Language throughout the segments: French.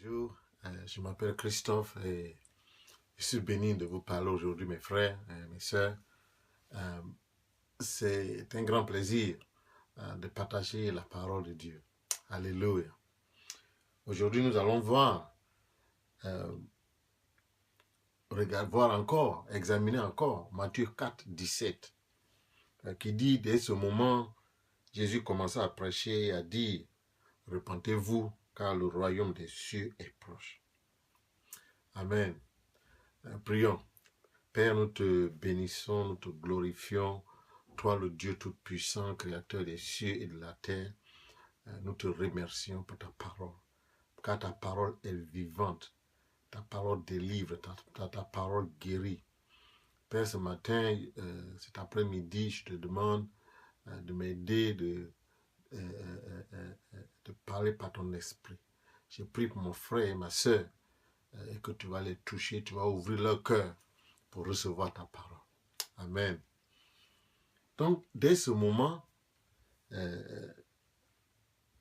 Bonjour, je m'appelle Christophe et je suis béni de vous parler aujourd'hui, mes frères et mes sœurs. C'est un grand plaisir de partager la parole de Dieu. Alléluia. Aujourd'hui, nous allons voir encore, examiner encore Matthieu 4, 17, qui dit, dès ce moment, Jésus commença à prêcher et à dire, repentez-vous, car le royaume des cieux est proche. Amen. Prions. Père, nous te bénissons, nous te glorifions. Toi, le Dieu Tout-Puissant, Créateur des cieux et de la terre, nous te remercions pour ta parole. Car ta parole est vivante. Ta parole délivre, ta parole guérit. Père, ce matin, cet après-midi, je te demande de m'aider, de parler par ton esprit. Je prie pour mon frère et ma soeur, et que tu vas les toucher, tu vas ouvrir leur cœur pour recevoir ta parole. Amen. Donc, dès ce moment,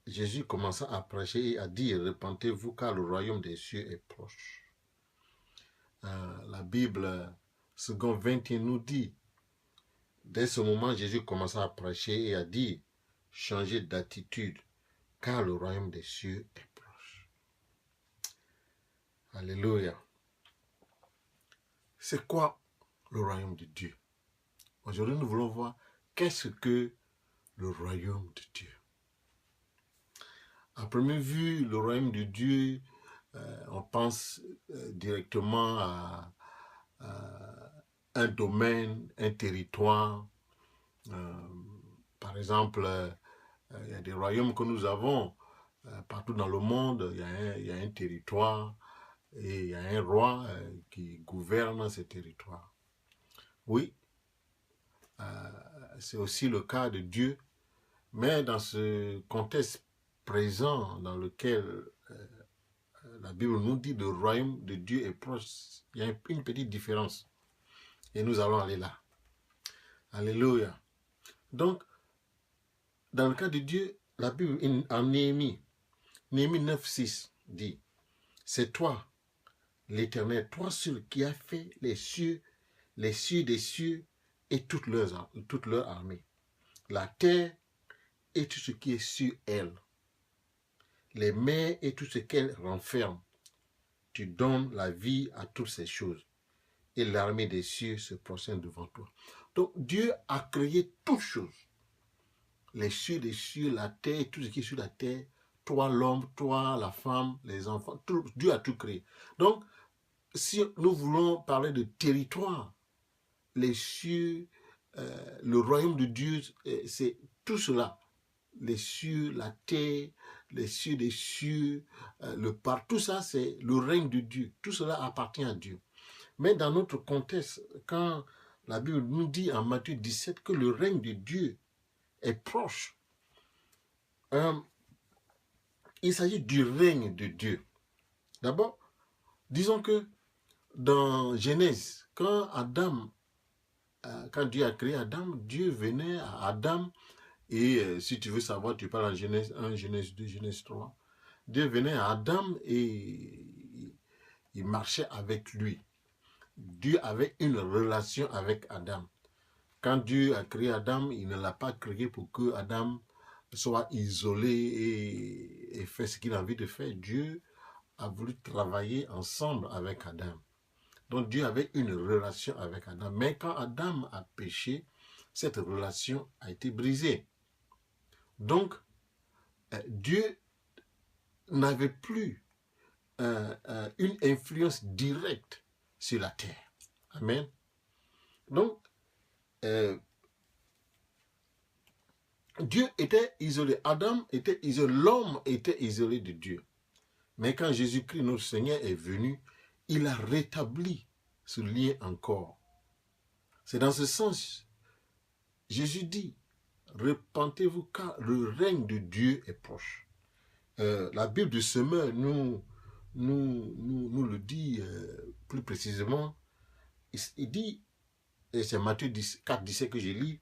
Jésus commença à prêcher et à dire, repentez-vous car le royaume des cieux est proche. La Bible, second 21, nous dit, dès ce moment, Jésus commença à prêcher et à dire, changez d'attitude car le royaume des cieux est proche. Alléluia. C'est quoi le royaume de Dieu? Aujourd'hui, nous voulons voir qu'est-ce que le royaume de Dieu. À première vue, le royaume de Dieu, on pense directement à un domaine, un territoire. Par exemple, il y a des royaumes que nous avons partout dans le monde. Il y a un territoire et il y a un roi qui gouverne ce territoire. Oui, c'est aussi le cas de Dieu, mais dans ce contexte présent dans lequel la Bible nous dit que le royaume de Dieu est proche, il y a une petite différence. Et nous allons aller là. Alléluia. Donc, dans le cas de Dieu, la Bible en Néhémie 9,6 dit, c'est toi, l'Éternel, toi seul qui as fait les cieux des cieux et toute leur armée, la terre et tout ce qui est sur elle, les mers et tout ce qu'elle renferme. Tu donnes la vie à toutes ces choses et l'armée des cieux se prosterne devant toi. Donc Dieu a créé toutes choses. Les cieux des cieux, la terre, tout ce qui est sur la terre, toi l'homme, toi la femme, les enfants, tout, Dieu a tout créé. Donc, si nous voulons parler de territoire, les cieux, le royaume de Dieu, c'est tout cela. Les cieux, la terre, les cieux des cieux, le parc, tout ça c'est le règne de Dieu. Tout cela appartient à Dieu. Mais dans notre contexte, quand la Bible nous dit en Matthieu 17 que le règne de Dieu est proche, il s'agit du règne de Dieu. D'abord, disons que dans Genèse, quand Dieu a créé Adam, Dieu venait à Adam, et si tu veux savoir, tu parles en Genèse 1, Genèse 2, Genèse 3. Dieu venait à Adam et il marchait avec lui. Dieu avait une relation avec Adam. Quand Dieu a créé Adam, il ne l'a pas créé pour que Adam soit isolé et fait ce qu'il a envie de faire. Dieu a voulu travailler ensemble avec Adam. Donc Dieu avait une relation avec Adam. Mais quand Adam a péché, cette relation a été brisée. Donc, Dieu n'avait plus une influence directe sur la terre. Amen. Donc, Dieu était isolé. Adam était isolé. L'homme était isolé de Dieu. Mais quand Jésus-Christ, notre Seigneur, est venu, il a rétabli ce lien encore. C'est dans ce sens, Jésus dit, repentez-vous car le règne de Dieu est proche. La Bible du Semeur nous le dit plus précisément. Il dit, et c'est Matthieu 4, 17 que je lis,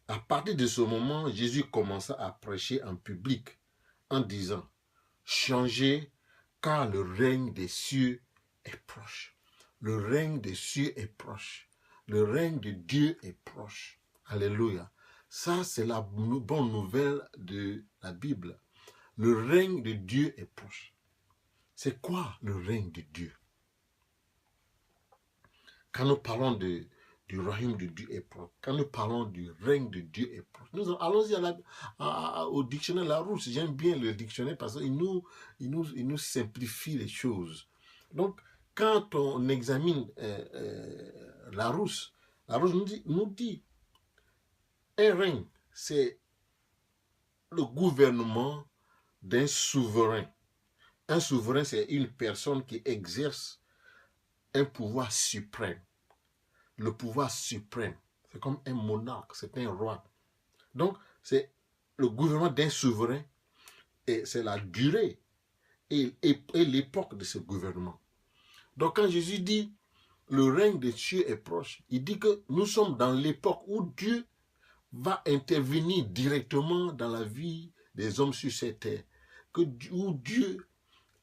à partir de ce moment, Jésus commença à prêcher en public en disant, changez car le règne des cieux est proche. Le règne des cieux est proche. Le règne de Dieu est proche. Alléluia. Ça, c'est la bonne nouvelle de la Bible. Le règne de Dieu est proche. C'est quoi le règne de Dieu? Quand nous parlons du royaume de Dieu est proche, quand nous parlons du règne de Dieu est proche, allons-y au dictionnaire Larousse. J'aime bien le dictionnaire parce qu'il nous simplifie les choses. Donc, quand on examine Larousse nous dit un règne, c'est le gouvernement d'un souverain. Un souverain, c'est une personne qui exerce un pouvoir suprême. Le pouvoir suprême, c'est comme un monarque, c'est un roi. Donc, c'est le gouvernement d'un souverain et c'est la durée et l'époque de ce gouvernement. Donc, quand Jésus dit le règne de Dieu est proche, il dit que nous sommes dans l'époque où Dieu va intervenir directement dans la vie des hommes sur cette terre, où Dieu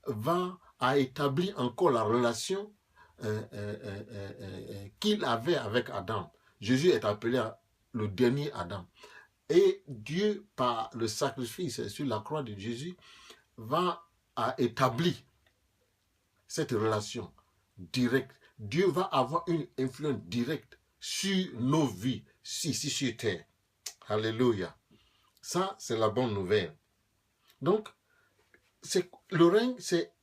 va établir encore la relation qu'il avait avec Adam. Jésus est appelé le dernier Adam. Et Dieu, par le sacrifice sur la croix de Jésus, va établir cette relation directe. Dieu va avoir une influence directe sur nos vies, ici sur terre. Alléluia. Ça, c'est la bonne nouvelle. Donc, le règne, c'est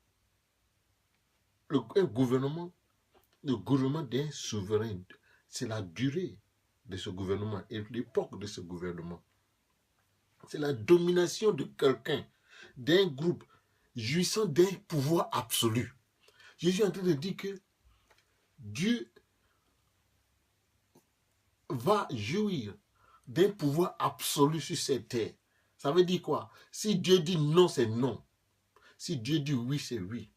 un gouvernement. Le gouvernement d'un souverain, c'est la durée de ce gouvernement et l'époque de ce gouvernement. C'est la domination de quelqu'un, d'un groupe, jouissant d'un pouvoir absolu. Jésus est en train de dire que Dieu va jouir d'un pouvoir absolu sur cette terre. Ça veut dire quoi? Si Dieu dit non, c'est non. Si Dieu dit oui, c'est oui.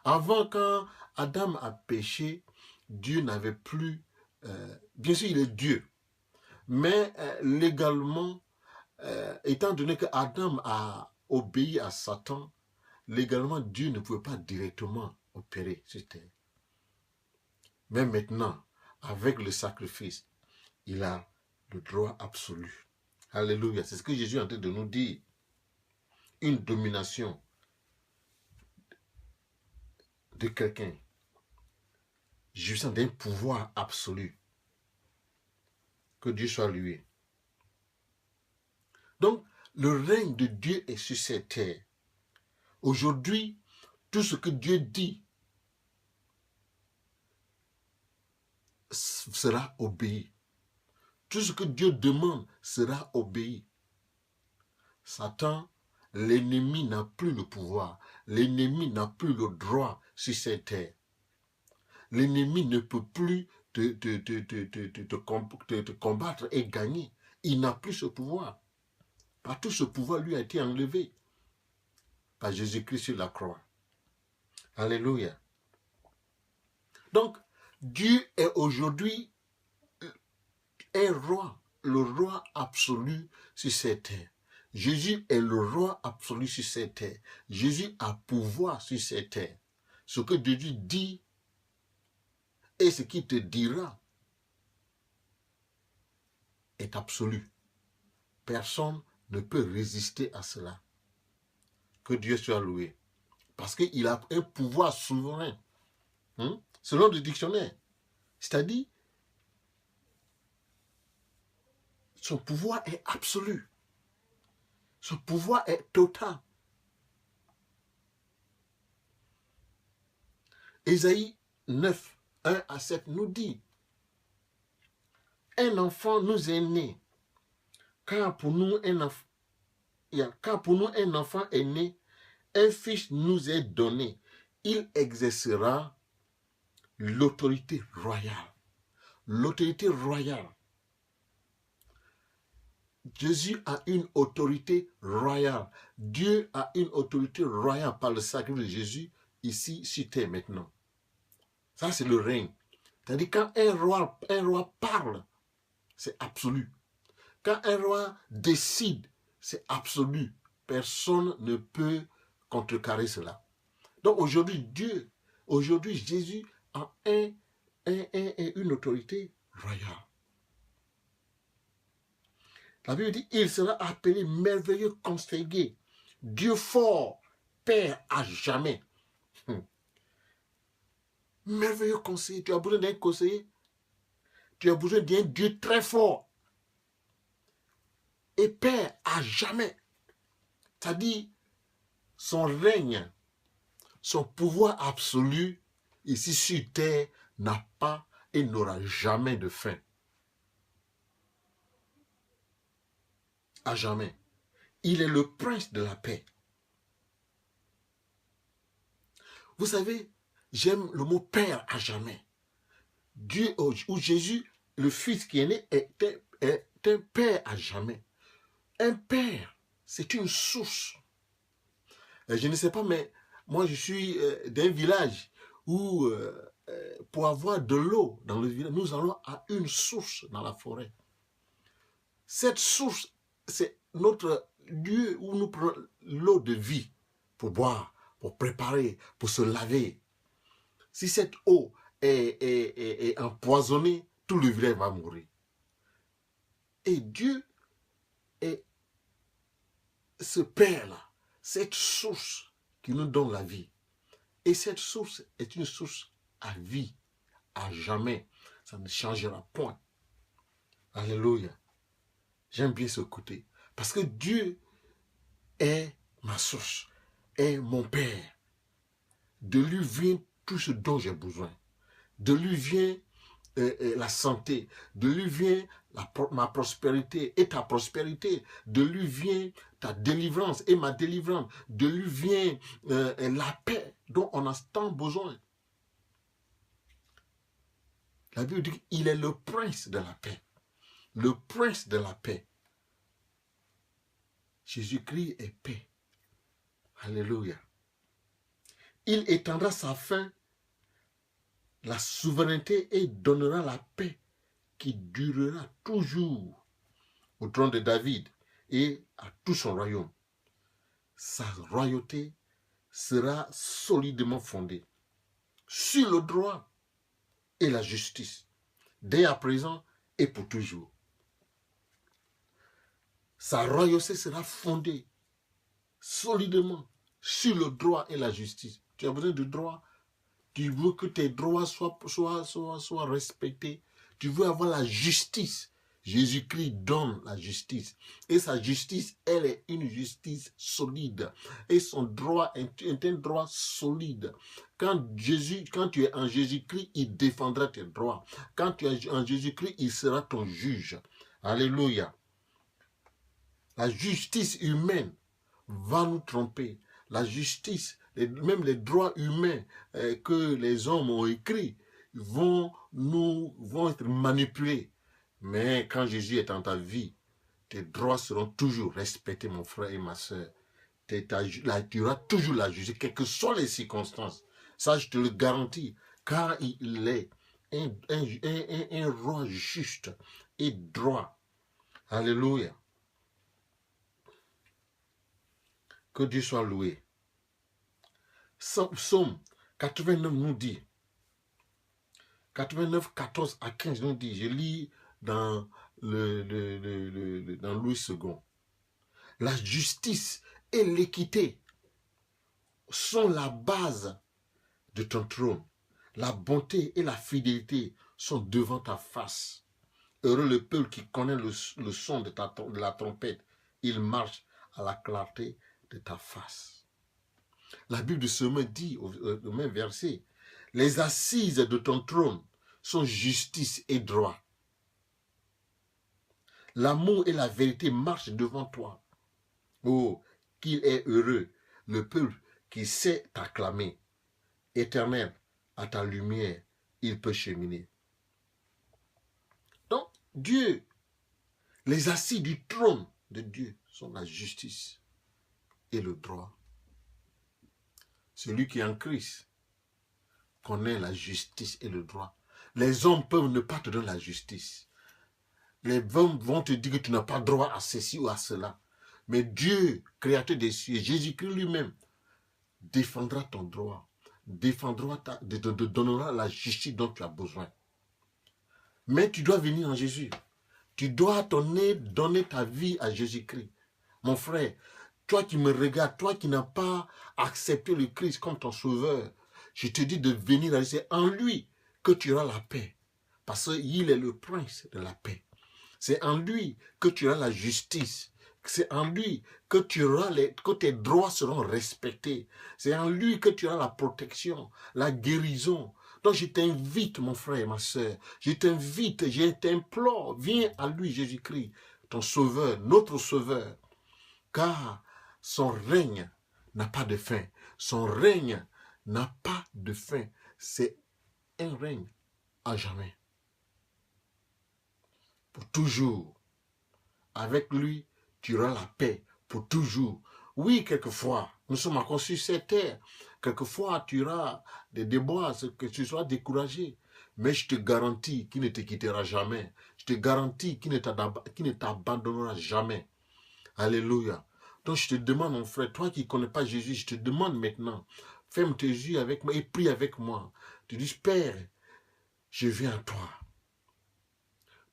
Avant, quand Adam a péché, Dieu n'avait plus... bien sûr, il est Dieu. Mais légalement, étant donné que Adam a obéi à Satan, légalement, Dieu ne pouvait pas directement opérer sur terre. Mais maintenant, avec le sacrifice, il a le droit absolu. Alléluia. C'est ce que Jésus est en train de nous dire. Une domination de quelqu'un jouissant d'un pouvoir absolu. Que Dieu soit loué. Donc, le règne de Dieu est sur cette terre. Aujourd'hui, tout ce que Dieu dit sera obéi. Tout ce que Dieu demande sera obéi. Satan, l'ennemi n'a plus le pouvoir. L'ennemi n'a plus le droit sur cette terre. L'ennemi ne peut plus te combattre et gagner. Il n'a plus ce pouvoir. Tout ce pouvoir lui a été enlevé par Jésus-Christ sur la croix. Alléluia. Donc, Dieu est aujourd'hui un roi, le roi absolu sur cette terre. Jésus est le roi absolu sur cette terre. Jésus a pouvoir sur cette terre. Ce que Jésus dit et ce qu'il te dira est absolu. Personne ne peut résister à cela. Que Dieu soit loué. Parce qu'il a un pouvoir souverain. Selon le dictionnaire. C'est-à-dire, son pouvoir est absolu. Son pouvoir est total. Ésaïe 9, 1 à 7 nous dit: un enfant nous est né, car pour nous un enfant est né, un fils nous est donné. Il exercera l'autorité royale. L'autorité royale. Jésus a une autorité royale. Dieu a une autorité royale par le sacrifice de Jésus ici sur terre maintenant. Ça, c'est le règne. C'est-à-dire, quand un roi parle, c'est absolu. Quand un roi décide, c'est absolu. Personne ne peut contrecarrer cela. Donc aujourd'hui Jésus a une autorité royale. La Bible dit, il sera appelé merveilleux conseiller, Dieu fort, Père à jamais. Merveilleux conseiller, tu as besoin d'un conseiller, tu as besoin d'un Dieu très fort. Et Père à jamais. C'est-à-dire, son règne, son pouvoir absolu, ici sur terre, n'a pas et n'aura jamais de fin. À jamais. Il est le prince de la paix. Vous savez, j'aime le mot Père à jamais. Dieu ou Jésus, le Fils qui est né, est un Père à jamais. Un Père, c'est une source. Je ne sais pas, mais moi je suis d'un village où pour avoir de l'eau dans le village, nous allons à une source dans la forêt. Cette source, c'est notre lieu où nous prenons l'eau de vie pour boire, pour préparer, pour se laver. Si cette eau est empoisonnée, tout le village va mourir. Et Dieu est ce Père-là, cette source qui nous donne la vie. Et cette source est une source à vie, à jamais. Ça ne changera point. Alléluia. J'aime bien ce côté. Parce que Dieu est ma source, est mon Père. De lui vient tout ce dont j'ai besoin. De lui vient la santé. De lui vient ma prospérité et ta prospérité. De lui vient ta délivrance et ma délivrance. De lui vient la paix dont on a tant besoin. La Bible dit qu'il est le prince de la paix. Le prince de la paix. Jésus-Christ est paix. Alléluia. Il étendra sa fin, la souveraineté et donnera la paix qui durera toujours au trône de David et à tout son royaume. Sa royauté sera solidement fondée sur le droit et la justice, dès à présent et pour toujours. Sa royauté sera fondée solidement sur le droit et la justice. Tu as besoin de droit. Tu veux que tes droits soient respectés. Tu veux avoir la justice. Jésus-Christ donne la justice. Et sa justice, elle est une justice solide. Et son droit est un droit solide. Quand tu es en Jésus-Christ, il défendra tes droits. Quand tu es en Jésus-Christ, il sera ton juge. Alléluia. La justice humaine va nous tromper. La justice, même les droits humains que les hommes ont écrits vont être manipulés. Mais quand Jésus est dans ta vie, tes droits seront toujours respectés, mon frère et ma soeur. Tu auras toujours la justice, quelles que soient les circonstances. Ça, je te le garantis, car il est un roi juste et droit. Alléluia. Que Dieu soit loué. Psaume 89 nous dit, 89, 14 à 15 nous dit, je lis dans dans Louis II. La justice et l'équité sont la base de ton trône. La bonté et la fidélité sont devant ta face. Heureux le peuple qui connaît le son de la trompette. Il marche à la clarté de ta face. La Bible de ce me dit, au même verset, les assises de ton trône sont justice et droit. L'amour et la vérité marchent devant toi. Oh, qu'il est heureux, le peuple qui sait t'acclamer. Éternel, à ta lumière, il peut cheminer. Donc, Dieu, les assises du trône de Dieu sont la justice et le droit. Celui qui est en Christ connaît la justice et le droit. Les hommes peuvent ne pas te donner la justice. Les hommes vont te dire que tu n'as pas droit à ceci ou à cela. Mais Dieu, créateur des cieux, Jésus-Christ lui-même, défendra ton droit, te donnera la justice dont tu as besoin. Mais tu dois venir en Jésus. Tu dois donner ta vie à Jésus-Christ. Mon frère, toi qui me regardes, toi qui n'as pas accepté le Christ comme ton sauveur, je te dis de venir à lui. C'est en lui que tu auras la paix. Parce qu'il est le prince de la paix. C'est en lui que tu auras la justice. C'est en lui que que tes droits seront respectés. C'est en lui que tu auras la protection, la guérison. Donc je t'invite, mon frère, ma soeur, je t'invite, je t'implore, viens à lui, Jésus-Christ, ton sauveur, notre sauveur. Car son règne n'a pas de fin. Son règne n'a pas de fin. C'est un règne à jamais. Pour toujours. Avec lui, tu auras la paix pour toujours. Oui, quelquefois, nous sommes encore sur cette terre. Quelquefois, tu auras des déboires, que tu sois découragé. Mais je te garantis qu'il ne te quittera jamais. Je te garantis qu'il ne t'abandonnera jamais. Alléluia. Donc je te demande, mon frère, toi qui ne connais pas Jésus, je te demande maintenant, ferme tes yeux avec moi et prie avec moi. Tu dis, Père, je viens à toi.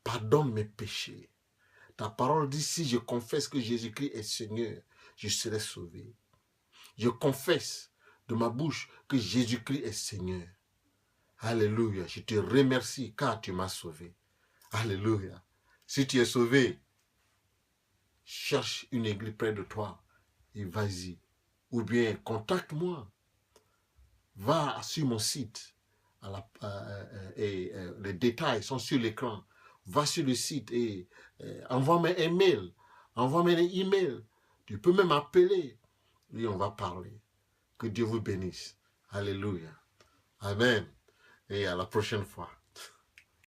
Pardonne mes péchés. Ta parole dit, si je confesse que Jésus-Christ est Seigneur, je serai sauvé. Je confesse de ma bouche que Jésus-Christ est Seigneur. Alléluia. Je te remercie car tu m'as sauvé. Alléluia. Si tu es sauvé, cherche une église près de toi et vas-y. Ou bien contacte-moi. Va sur mon site. Les détails sont sur l'écran. Va sur le site et envoie-moi un mail. Envoie-moi un email. Tu peux même appeler. Et on va parler. Que Dieu vous bénisse. Alléluia. Amen. Et à la prochaine fois.